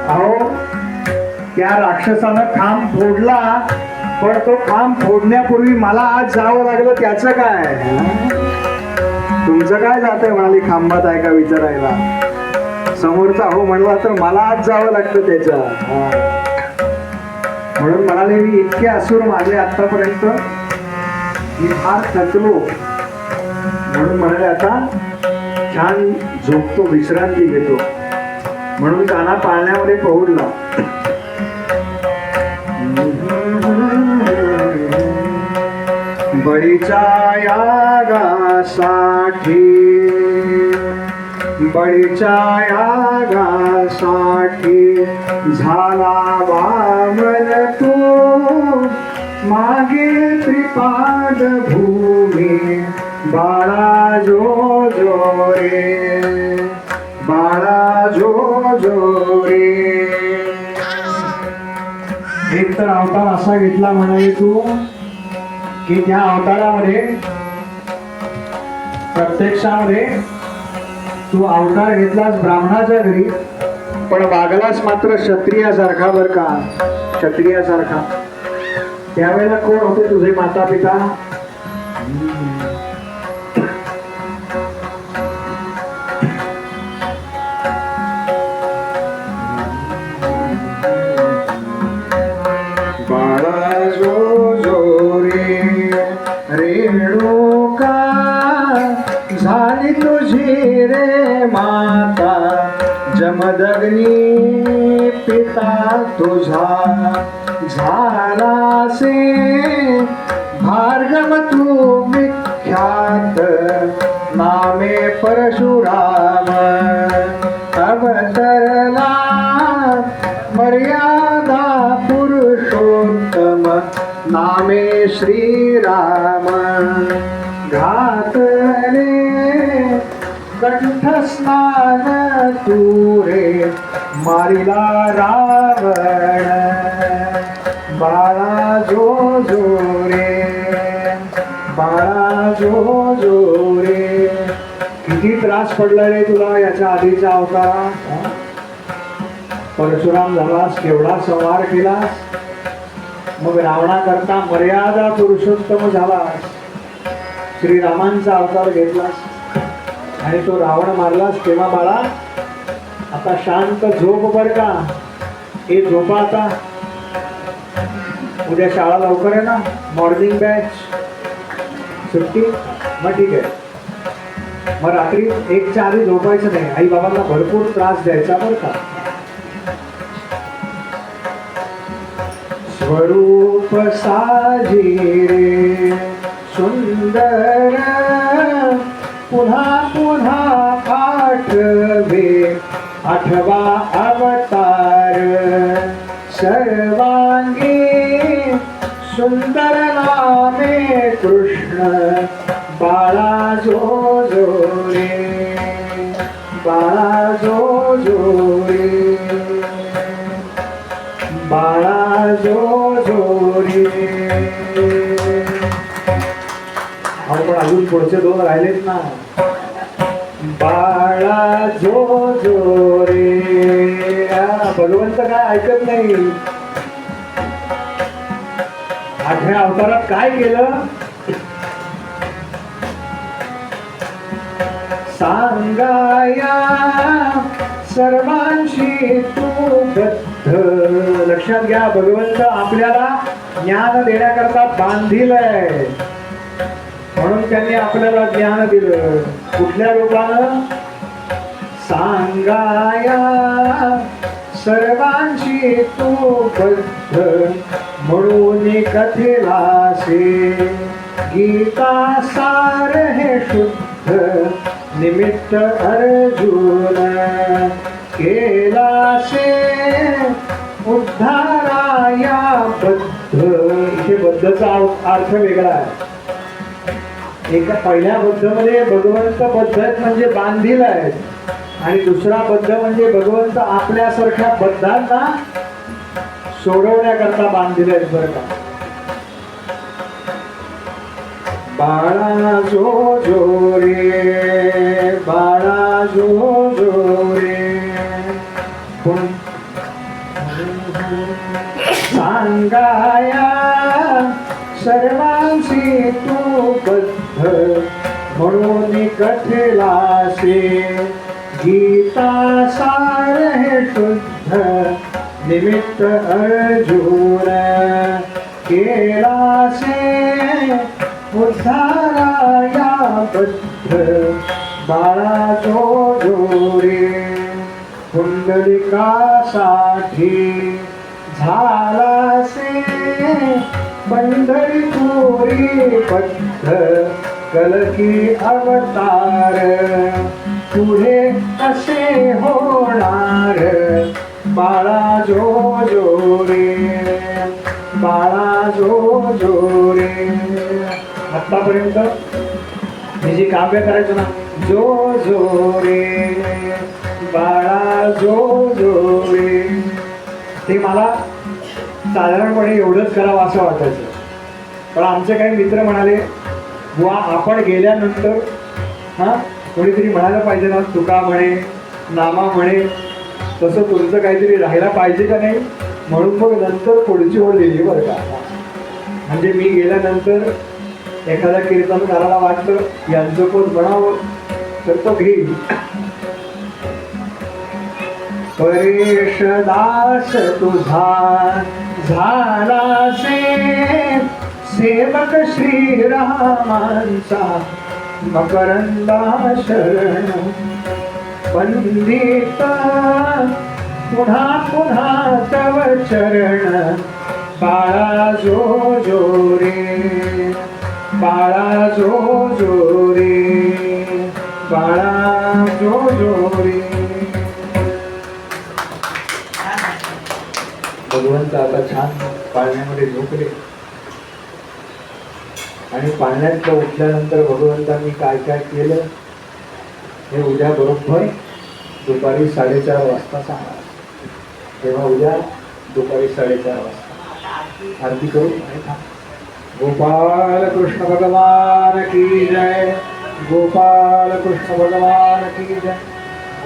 अहो त्या राक्षसानं खांब फोडला, पण तो खांब फोडण्यापूर्वी मला आज जावं लागलं, त्याचं काय? तुमचं काय जातंय म्हणाली खांबात आहे का विचारायला. समोरचा हो म्हणला तर मला आज जावं लागतं त्याच्या. म्हणून म्हणाले मी इतके असुर मारले आतापर्यंत, मी फार थकलो, म्हणून म्हणाले आता छान झोपतो, विश्रांती घेतो. म्हणून काना पाळण्यामध्ये पहुडला. बळीच्या यागासाठी, बळीच्या यागासाठी झाला वामन तू, मागे त्रिपाद भूमी बाळा जो जो रे, बाळा जो जो रे. एक तर अवतार असा घेतला म्हणाली तू की त्या अवतारामध्ये प्रत्यक्षामध्ये तू अवतार घेतलास ब्राह्मणाच्या घरी, पण वागलास मात्र क्षत्रियासारखा. बर का, क्षत्रियासारखा. त्यावेळेला कोण होते तुझे माता पिता? बाळा जो जो रे, रेणुका झाली तुझी रे माता, जमदग्नी पिता तुझा झालासे, भार्गव तू विख्यात नामे परशुराम, अवतरला मर्यादा पुरुषोत्तम नामे श्रीराम, घातले कंठस्नान तू रे, मारिला रावण, बाळा जो जो रे, बाळा जो जो रे. किती त्रास पडला रे तुला याच्या आधीचा अवतार. परशुराम झालास, केवढा संहार केलास, मग रावणाकरता मर्यादा पुरुषोत्तम झालास, श्रीरामांचा अवतार घेतलास आणि तो रावण मारलास. तेव्हा बाळा आता शांत झोप बर का. हे झोपा आता, उद्या शाळा लवकर आहे ना, मॉर्निंग बॅच सुट्टी. मग ठीक आहे, मग रात्री 1च्या आधी झोपायचं नाही. आई बाबांना भरपूर त्रास द्यायचा बर का. स्वरूप साजी रे सुंदर, पुन्हा पुन्हा आठवे, आठवा अवतार, सर्वांगी सुंदर नामे कृष्ण, बाळा जो जो रे, बाळा जो जो रे, बाळा जो जो रे. पण अजून पुढचे 2 राहिलेत ना. बाळा जो जो रे. भगवंत काय ऐकत नाही. 8व्या अवतारात काय केलं? सांगाया सर्वांशी तू बद्ध. लक्षात घ्या, भगवंत आपल्याला ज्ञान देण्याकरता बांधीलय, म्हणून त्यांनी आपल्याला ज्ञान दिलं. कुठल्या रूपानं? सांगाया सर्वांशी तू बद्ध, म्हणून कथेलासे गीता सार हे शुद्ध, निमित्त अर्जुन केलासे उद्धाराया बद्ध. इथे बद्धचा अर्थ वेगळा आहे. एका पहिल्या बद्ध मध्ये भगवंत बद्ध म्हणजे बांधील आहेत, आणि दुसरा बद्ध म्हणजे भगवंत आपल्यासारख्या बद्धांना सोडवण्याकरता बांधील आहेत बरं का. बाळा जो जो रे, बाळा जो जो रे. पण सांगाया सर्वांशी तू बद्ध म्हणून कथलासे गीता सार हे शुद्ध निमित्त अर्जुन केलासे उद्धाराया बद्ध बाळा जो रे पुंडलिकासाठी झालासे पंढरपुरी बद्ध कलकी अवतार पुढे कसे होणार बाळा जो रे बाळा जो रे. आतापर्यंत मी जी काव्य करायचो ना जो रे बाळा जो रे ते मला साधारणपणे एवढंच करावं असं वाटायचं. पण आमचे काही मित्र म्हणाले बुवा आपण गेल्यानंतर कोणीतरी म्हणायला पाहिजे ना तुका म्हणे नामा म्हणे तसं तुमचं काहीतरी राहायला पाहिजे का नाही म्हणून मग नंतर पुढची ओळ लिहिली बरं का. म्हणजे मी गेल्यानंतर एखाद्या कीर्तनकाराला वाटतं यांचं पद म्हणावं तर तो घेईल. परेश दास तुझा झालासे सेवक श्रीरामांचा मकरंदा शरण पंडित पुन्हा तव चरण बाळा जो रे बाळा जो रे बाळा जो रे. भगवंत आता छान पाळण्यामध्ये झोपले आणि पाळण्यात उठल्यानंतर भगवंतांनी काय काय केलं हे उद्या बरोबर दुपारी 4:30 वाजता सांगा. तेव्हा उद्या दुपारी 4:30 वाजता आरती करू. गोपाल कृष्ण भगवान की जय गोपाल कृष्ण भगवान की जय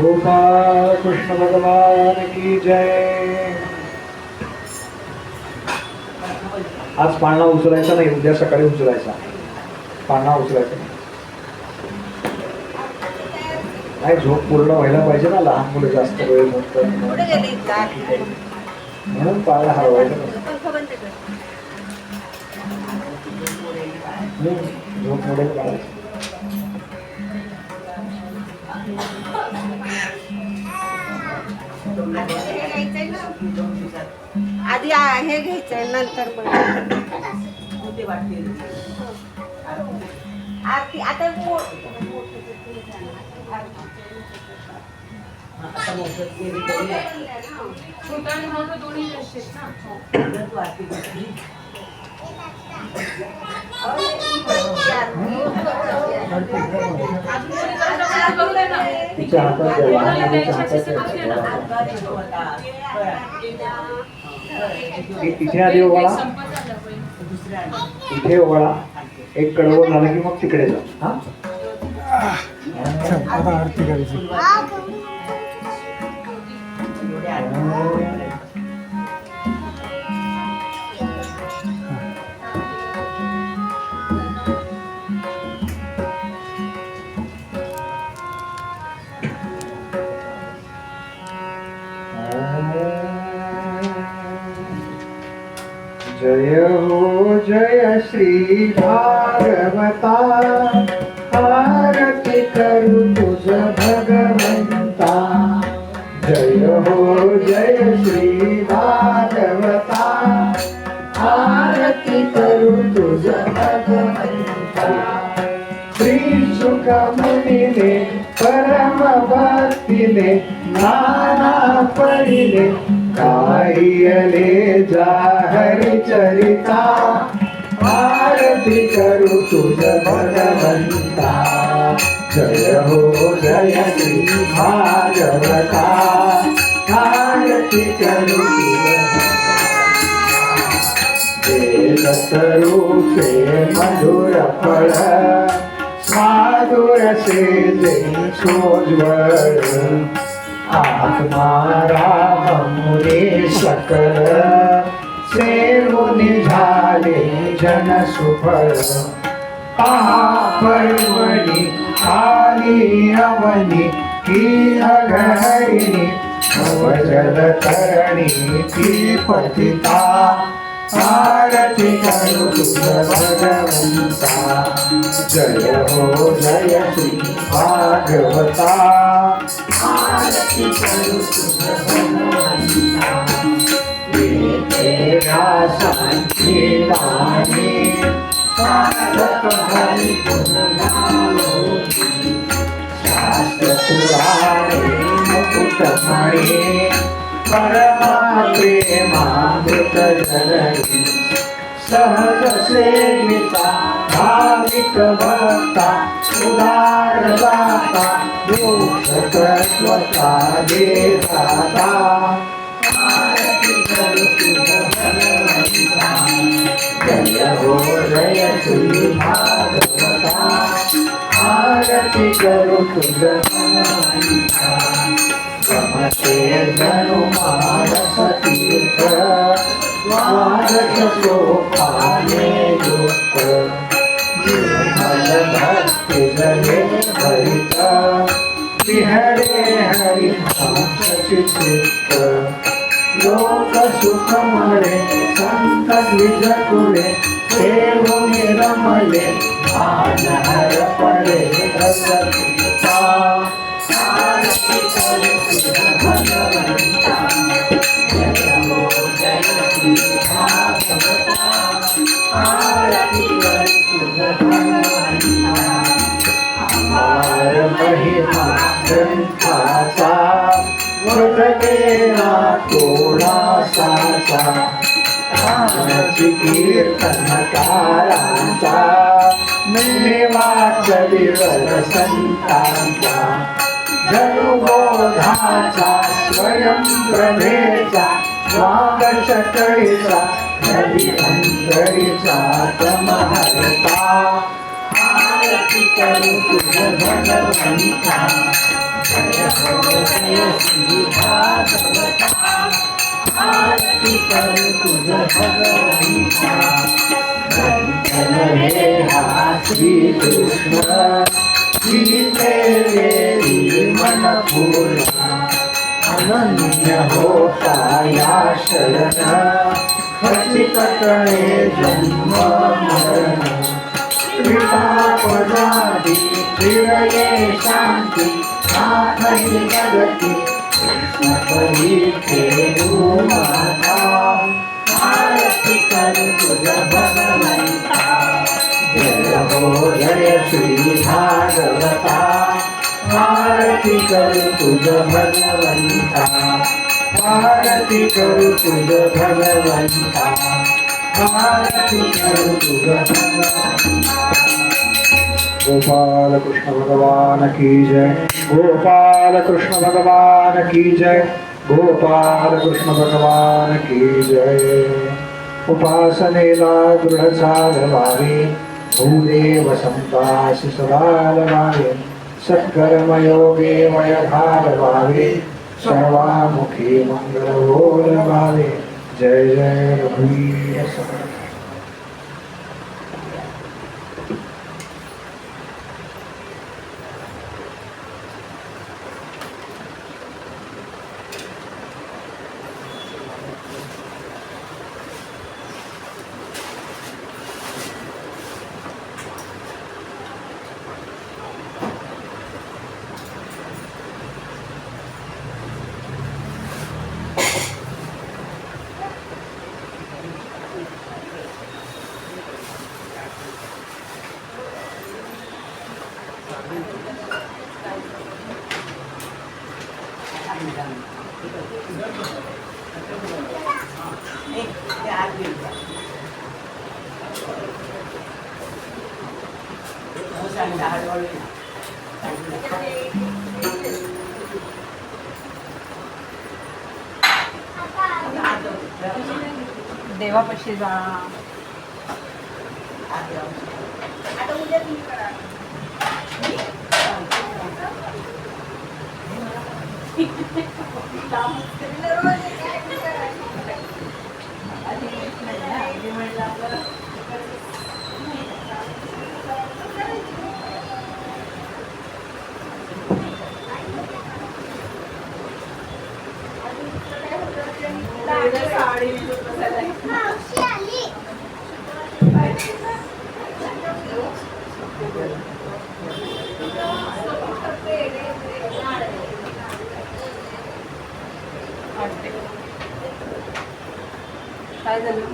गोपाल कृष्ण भगवान की जय. आज पाळणा उचलायचा नाही उद्या सकाळी उचलायचा. पाळणा उचलायचा नाही झोप पूर्ण व्हायला पाहिजे ना. लहान मुलं जास्त वेळ झोपतात म्हणून पाळणा हरवायचा झोप मोडेल काढायचं. आधी हे घ्यायचंय नंतर मग आरती आता तिच्या हातात इथे आधी ओवाळा इथे ओवाळा एक कडवं झालं की मग तिकडे जा. आता आरती करायची. जय हो जय श्री भागवता आरती करू तुझ भगवंता. जय हो जय श्री भागवता आरती करू तुझ भगवंता. श्री सुख मुनीने परम भक्तीने नाना परीने गायले जा हरिचरिता आरती करू तुझ भगवंता. जय हो जय श्री भागवता आरती करू तुझ स्वरूपे मधुर फळ साधुर से सोज्वळ आत्मा सकल सेवून झाले जन सुफळ पर्वणी आली अवनी ही अघहरिणी नवजल तरणी ती पतिता आरती करू तुझ भगवंता जय हो जय श्री भागवता आरती करू तुझ भगवंता तेरा शांती वाणी साधक हरि गुण गाओ शास्त्र पुराणे मुकुटमणि परमा प्रेमामृत जननी सहज सेविता भाविक भक्ता उदार दाता मोक्ष तत्वता देदाता आरती करू तुझ भगवंता जय हो जय श्री भागवता आरती करू तुझ भगवंता रमते जनु मानस तीर्थ द्वादश सोपाने युक्त निर्मल भक्ति जले भरित विहरे हरिभास चित्त लोक सुख मळे संत द्विज कुळे सेवून रमले भान हर पडे रसता आरती करू तुझ भगवंता जय हो जय श्री भागवता आरती करू तुझ भगवंता अपार महिमा ग्रंथाचा वदकेला तोडासाचा आनंदी कीर्तनकारांचा मेवा चलिवर संतांचा धनुबोधाचा स्वयं प्रभेचा वागशकळीचा नदी अंतरीचा तमहरता आरती करू तुझ भगवंता जय हो जय श्री भागवता आरती करू तुझ भगवंता गंधन हे हा श्री कृष्ण गीते वेरी मन फूला अनन्य होता या शरण खचित कळे जन्म मरण कृपा पदादी चिरये शांती नाथही जगती कृष्ण खेळू माता आरती करू तुझ भगवंता जय हो जय श्री भागवता आरती करू तुझ भगवंता आरती करू तुझ भगवंता आरती करू तुझ भगवंता गोपाल कृष्ण भगवान की जय गोपाल कृष्ण भगवान की जय गोपाल कृष्ण भगवान की जय उपासनेला दृढ चालवावे भूदेव संतास सदा लवावे सत्कर्मयोगे मय घालवावे सर्वामुखी मंगल बोलवावे जय जय रघुवीर समर्थ देवापाशी जा. आता उद्या तुम्ही करा. रोज नाही ना आधी म्हणलं आपल्याला साडी नेसून बसायला. वाटते. काय झालं